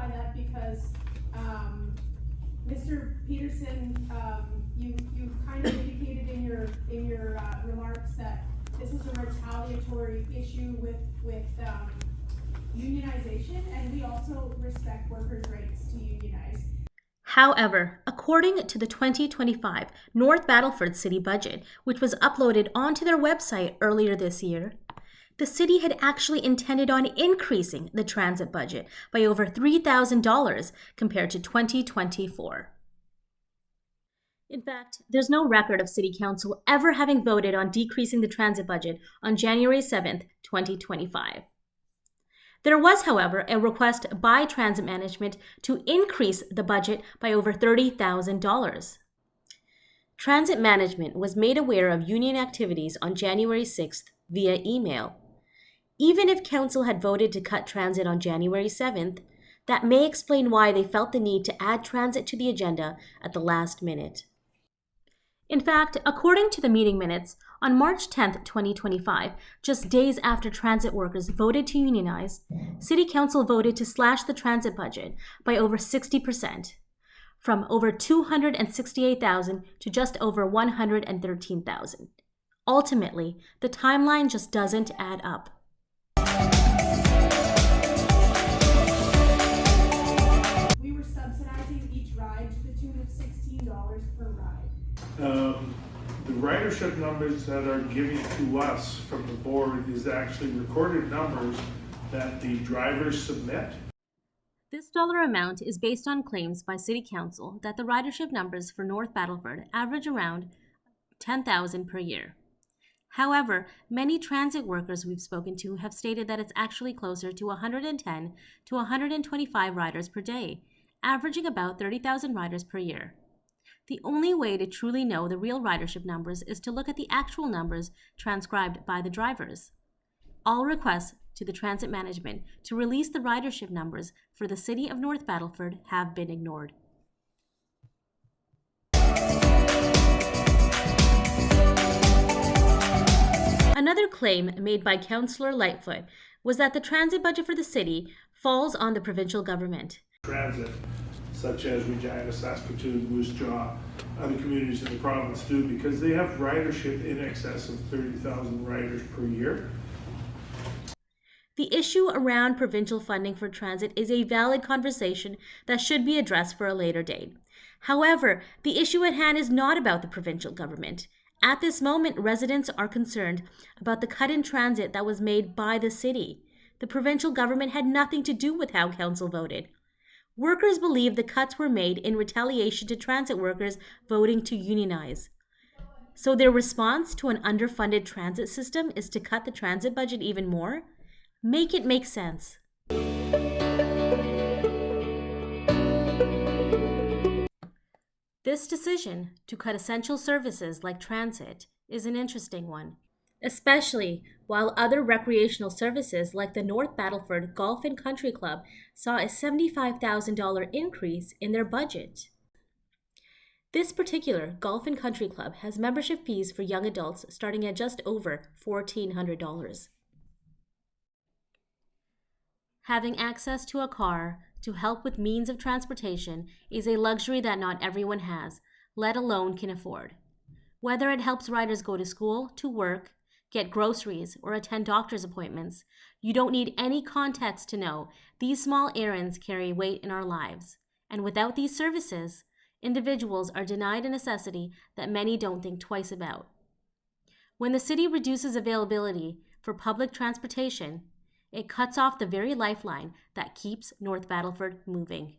clarify that because Mr. Peterson, you kind of indicated in your remarks that this was a retaliatory issue with unionization, and we also respect workers' rights to unionize. However, according to the 2025 North Battleford City budget, which was uploaded onto their website earlier this year, the city had actually intended on increasing the transit budget by over $3,000 compared to 2024. In fact, there's no record of City Council ever having voted on decreasing the transit budget on January 7th, 2025. There was, however, a request by Transit Management to increase the budget by over $30,000. Transit Management was made aware of union activities on January 6th via email. Even if Council had voted to cut transit on January 7th, that may explain why they felt the need to add transit to the agenda at the last minute. In fact, according to the meeting minutes, on March 10, 2025, just days after transit workers voted to unionize, City Council voted to slash the transit budget by over 60%, from over $268,000 to just over $113,000. Ultimately, the timeline just doesn't add up. We were subsidizing each ride to the tune of $16 per ride. The ridership numbers that are given to us from the board is actually recorded numbers that the drivers submit. This dollar amount is based on claims by City Council that the ridership numbers for North Battleford average around 10,000 per year. However, many transit workers we've spoken to have stated that it's actually closer to 110 to 125 riders per day, averaging about 30,000 riders per year. The only way to truly know the real ridership numbers is to look at the actual numbers transcribed by the drivers. All requests to the Transit Management to release the ridership numbers for the City of North Battleford have been ignored. Another claim made by Councillor Lightfoot was that the transit budget for the city falls on the provincial government. Transit, such as Regina, Saskatoon, Moose Jaw, other communities in the province do, because they have ridership in excess of 30,000 riders per year. The issue around provincial funding for transit is a valid conversation that should be addressed for a later date. However, the issue at hand is not about the provincial government. At this moment, residents are concerned about the cut in transit that was made by the city. The provincial government had nothing to do with how council voted. Workers believe the cuts were made in retaliation to transit workers voting to unionize. So their response to an underfunded transit system is to cut the transit budget even more? Make it make sense. This decision to cut essential services like transit is an interesting one, especially while other recreational services like the North Battleford Golf and Country Club saw a $75,000 increase in their budget. This particular Golf and Country Club has membership fees for young adults starting at just over $1,400. Having access to a car to help with means of transportation is a luxury that not everyone has, let alone can afford. Whether it helps riders go to school, to work, get groceries, or attend doctor's appointments, you don't need any context to know these small errands carry weight in our lives. And without these services, individuals are denied a necessity that many don't think twice about. When the city reduces availability for public transportation, it cuts off the very lifeline that keeps North Battleford moving.